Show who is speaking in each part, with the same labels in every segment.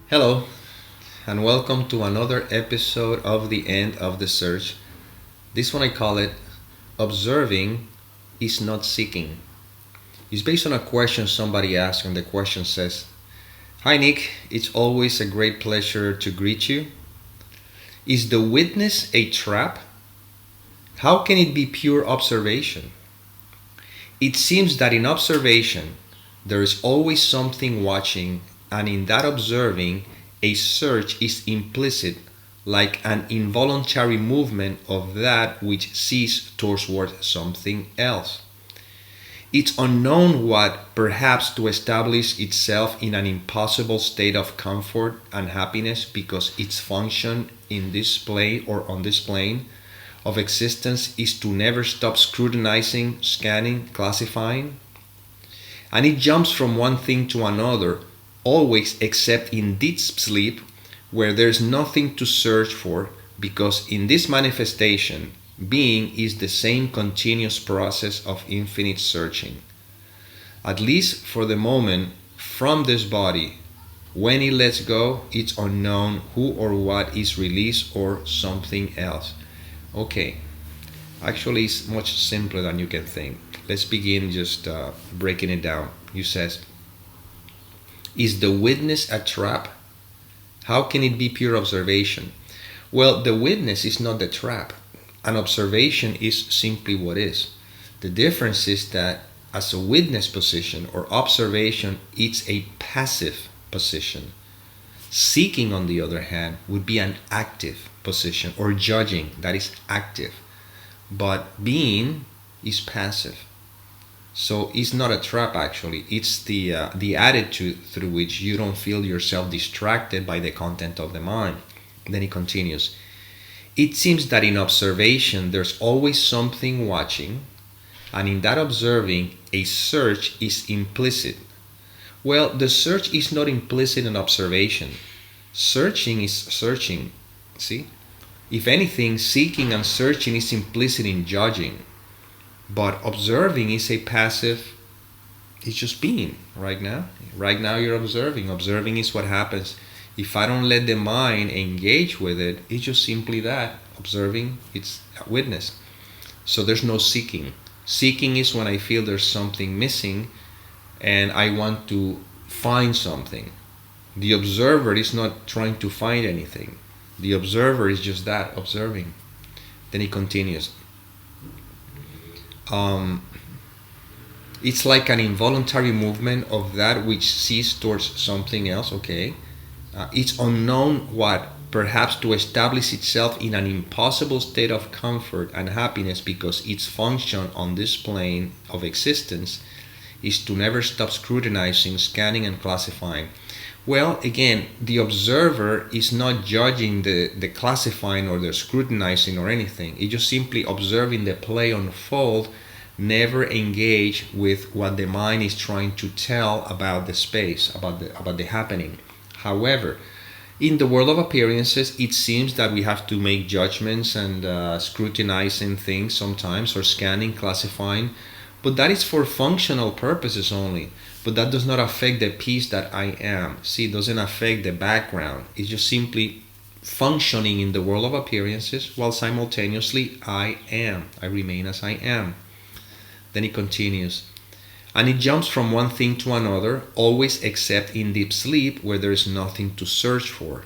Speaker 1: Hello, and welcome to another episode of The End of the Search. This one I call it Observing is Not Seeking. It's based on a question somebody asked, and the question says, Hi Nick, it's always a great pleasure to greet you. Is the witness a trap? How can it be pure observation? It seems that in observation, there is always something watching, and in that observing, a search is implicit, like an involuntary movement of that which sees toward something else. It's unknown what, perhaps to establish itself in an impossible state of comfort and happiness because its function in this plane or on this plane of existence is to never stop scrutinizing, scanning, classifying. And it jumps from one thing to another, always except in deep sleep, where there's nothing to search for, because in this manifestation, being is the same continuous process of infinite searching. At least for the moment, from this body, when it lets go, it's unknown who or what is released or something else. Okay, actually, it's much simpler than you can think. Let's begin just breaking it down. You says, is the witness a trap? How can it be pure observation? Well, the witness is not the trap. An observation is simply what is. The difference is that as a witness position or observation, it's a passive position. Seeking, on the other hand, would be an active position, or judging, that is active. But being is passive. So it's not a trap actually. It's the attitude through which you don't feel yourself distracted by the content of the mind. Then he continues. It seems that in observation there's always something watching, and in that observing a search is implicit. Well, the search is not implicit in observation. Searching is searching. See? If anything, seeking and searching is implicit in judging. But observing is a passive, it's just being right now. Right now you're observing. Observing is what happens. If I don't let the mind engage with it, it's just simply that. Observing, it's a witness. So there's no seeking. Seeking is when I feel there's something missing and I want to find something. The observer is not trying to find anything. The observer is just that, observing. Then he continues. It's like an involuntary movement of that which sees towards something else. Okay, it's unknown what, perhaps to establish itself in an impossible state of comfort and happiness because its function on this plane of existence is to never stop scrutinizing, scanning, and classifying. Well, again, the observer is not judging the classifying or the scrutinizing or anything. It's just simply observing the play unfold, never engage with what the mind is trying to tell about the space, about the happening. However, in the world of appearances, it seems that we have to make judgments and scrutinizing things sometimes, or scanning, classifying, but that is for functional purposes only. But that does not affect the peace that I am. See, it doesn't affect the background. It's just simply functioning in the world of appearances while simultaneously I am. I remain as I am. Then he continues. And it jumps from one thing to another, always except in deep sleep where there is nothing to search for.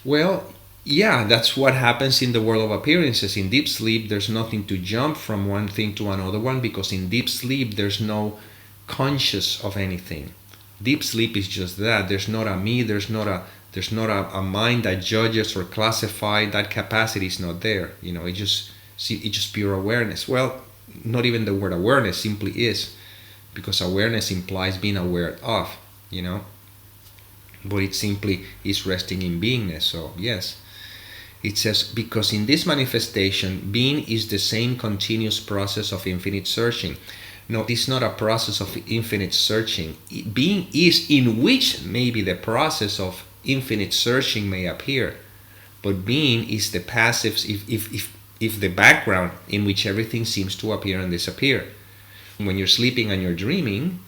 Speaker 1: Well, yeah, that's what happens in the world of appearances. In deep sleep, there's nothing to jump from one thing to another one, because in deep sleep, there's no conscious of anything. Deep sleep is just that. There's not a me, there's not a mind that judges or classifies. That capacity is not there. It's just pure awareness. Well, not even the word awareness, simply is, because awareness implies being aware of, but it simply is resting in beingness. So yes, it says, because in this manifestation, being is the same continuous process of infinite searching. No, it's not a process of infinite searching. Being is in which maybe the process of infinite searching may appear, but being is the passive, if the background in which everything seems to appear and disappear. When you're sleeping and you're dreaming,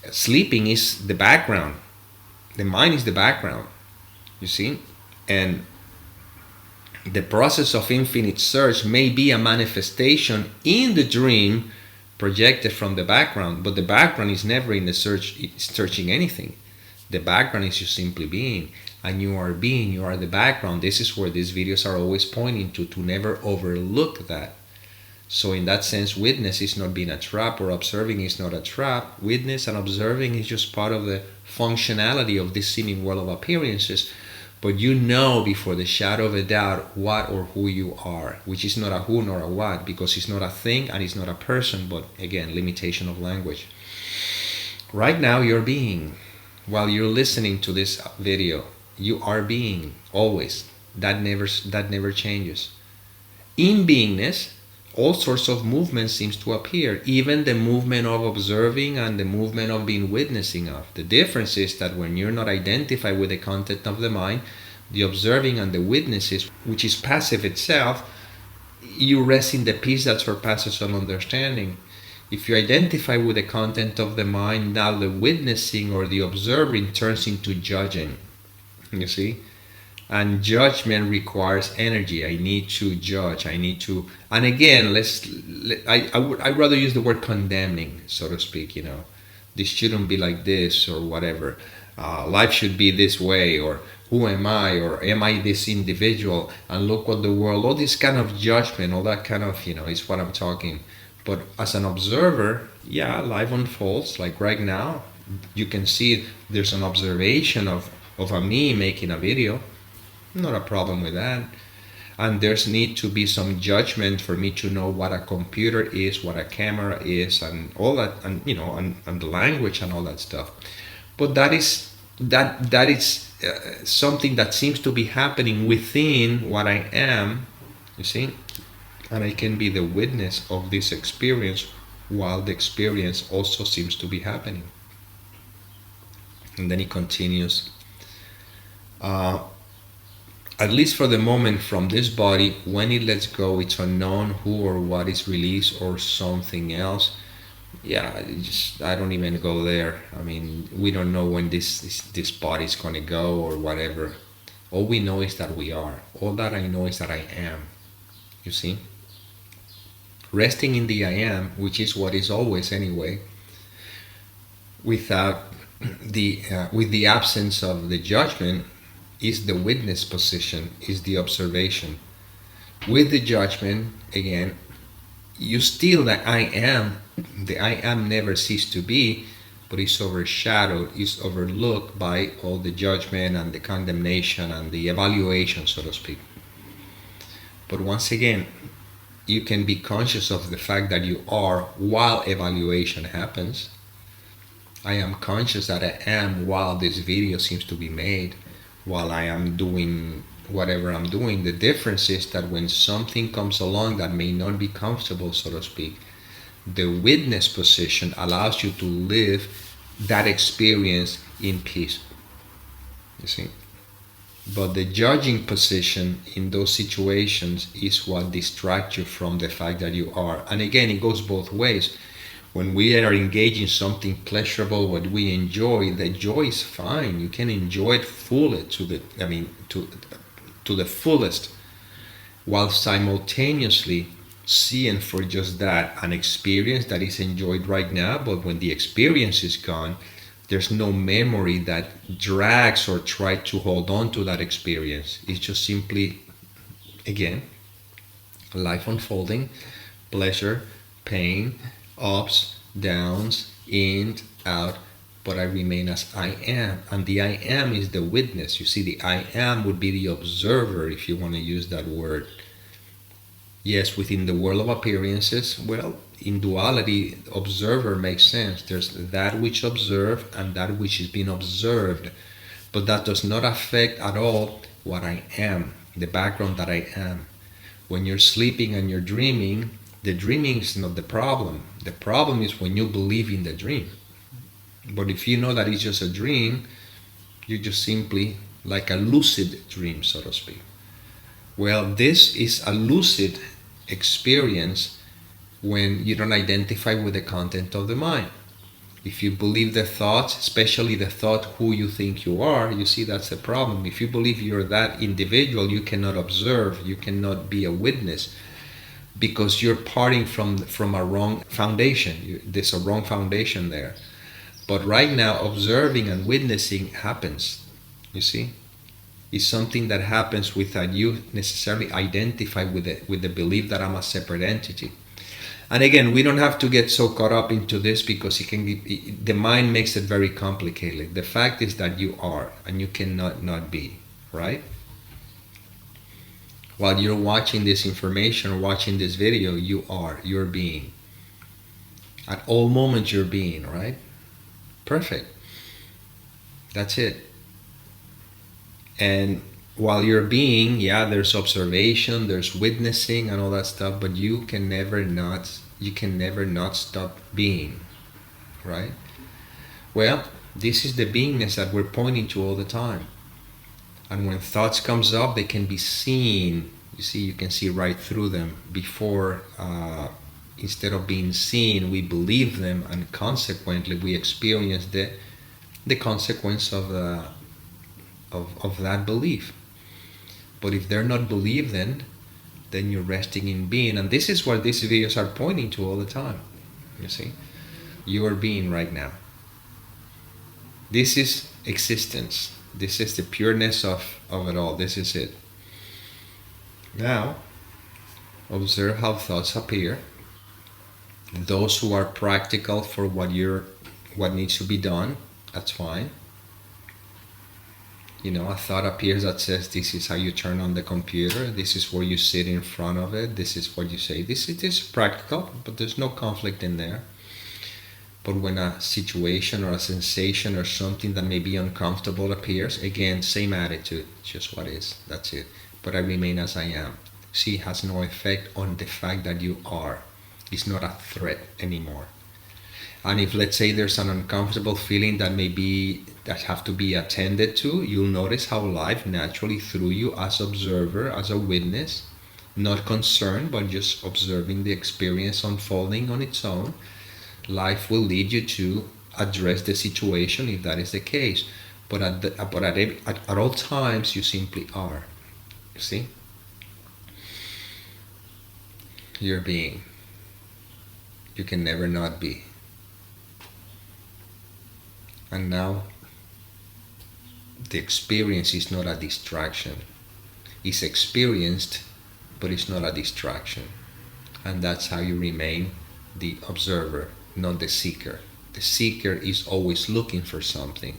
Speaker 1: sleeping is the background. The mind is the background, you see? And the process of infinite search may be a manifestation in the dream projected from the background, but the background is never in the searching anything. The background is you simply being, and you are being, you are the background. This is where these videos are always pointing to never overlook that. So in that sense, witness is not being a trap, or observing is not a trap. Witness and observing is just part of the functionality of this seeming world of appearances. But you know before the shadow of a doubt what or who you are, which is not a who nor a what, because it's not a thing and it's not a person, but again, limitation of language. Right now you're being. While you're listening to this video, you are being, always. That never changes. In beingness, all sorts of movement seems to appear, even the movement of observing and the movement of being witnessing of. The difference is that when you're not identified with the content of the mind, the observing and the witnesses, which is passive itself, you rest in the peace that surpasses all understanding. If you identify with the content of the mind, now the witnessing or the observing turns into judging, you see? And judgment requires energy. I need to judge. I need to, and again, I'd rather use the word condemning, so to speak. This shouldn't be like this, or whatever. Life should be this way, or who am I, or am I this individual? And look what the world. All this kind of judgment, all that kind of, is what I'm talking. But as an observer, yeah, life unfolds. Like right now, you can see there's an observation of a me making a video. Not a problem with that. And there's need to be some judgment for me to know what a computer is, what a camera is, and all that, and and the language and all that stuff. But that is something that seems to be happening within what I am, you see, and I can be the witness of this experience while the experience also seems to be happening. And then he continues. At least for the moment, from this body, when it lets go, it's unknown who or what is released or something else. Yeah, I don't even go there. I mean, we don't know when this body is going to go or whatever. All we know is that we are. All that I know is that I am. You see? Resting in the I am, which is what is always anyway, without with the absence of the judgment, is the witness position, is the observation. With the judgment, again, you still the I am never cease to be, but it's overshadowed, it's overlooked by all the judgment and the condemnation and the evaluation, so to speak. But once again, you can be conscious of the fact that you are while evaluation happens. I am conscious that I am while this video seems to be made, while I am doing whatever I'm doing. The difference is that when something comes along that may not be comfortable, so to speak, the witness position allows you to live that experience in peace. You see? But the judging position in those situations is what distracts you from the fact that you are. And again, it goes both ways. When we are engaged in something pleasurable, what we enjoy, the joy is fine. You can enjoy it fully to the fullest, while simultaneously seeing for just that an experience that is enjoyed right now. But when the experience is gone, there's no memory that drags or tries to hold on to that experience. It's just simply, again, life unfolding, pleasure, pain, ups, downs, in, out, but I remain as I am. And the I am is the witness. You see, the I am would be the observer, if you want to use that word. Yes, within the world of appearances, well, in duality, observer makes sense. There's that which observe and that which is being observed. But that does not affect at all what I am, the background that I am. When you're sleeping and you're dreaming, the dreaming is not the problem. The problem is when you believe in the dream. But if you know that it's just a dream, you're just simply like a lucid dream, so to speak. Well, this is a lucid experience when you don't identify with the content of the mind. If you believe the thoughts, especially the thought who you think you are, you see that's the problem. If you believe you're that individual, you cannot observe, you cannot be a witness, because you're parting from a wrong foundation. There's a wrong foundation there. But right now, observing and witnessing happens, you see? It's something that happens without you necessarily identify with the belief that I'm a separate entity. And again, we don't have to get so caught up into this, because the mind makes it very complicated. The fact is that you are, and you cannot not be, right? While you're watching this information or watching this video, you're being. At all moments you're being, right? Perfect. That's it. And while you're being, there's observation, there's witnessing and all that stuff, but you can never not stop being, right? Well, this is the beingness that we're pointing to all the time. And when thoughts comes up, they can be seen. You see, you can see right through them. Before, instead of being seen, we believe them, and consequently we experience the consequence of that belief. But if they're not believed, then you're resting in being. And this is what these videos are pointing to all the time. You see, you are being right now. This is existence. This is the pureness of it all. This is it. Now, observe how thoughts appear. Those who are practical for what needs to be done, that's fine. A thought appears that says, this is how you turn on the computer, this is where you sit in front of it, this is what you say. This is practical, but there's no conflict in there. But when a situation or a sensation or something that may be uncomfortable appears, again, same attitude, just what is, that's it. But I remain as I am. See, it has no effect on the fact that you are. It's not a threat anymore. And if, let's say, there's an uncomfortable feeling that have to be attended to, you'll notice how life naturally, through you as observer, as a witness, not concerned, but just observing the experience unfolding on its own, life will lead you to address the situation if that is the case. But at all times, you simply are. You see? You're being. You can never not be. And now, the experience is not a distraction. It's experienced, but it's not a distraction. And that's how you remain the observer, not the seeker. The seeker is always looking for something.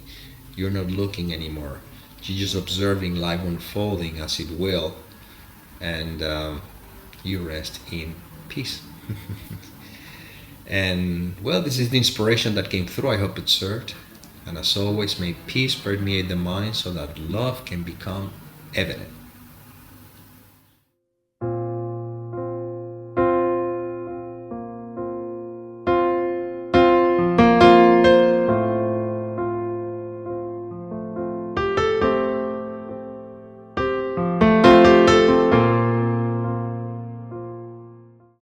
Speaker 1: You're not looking anymore. You're just observing life unfolding as it will, and you rest in peace. And, well, this is the inspiration that came through. I hope it served. And as always, may peace permeate the mind so that love can become evident.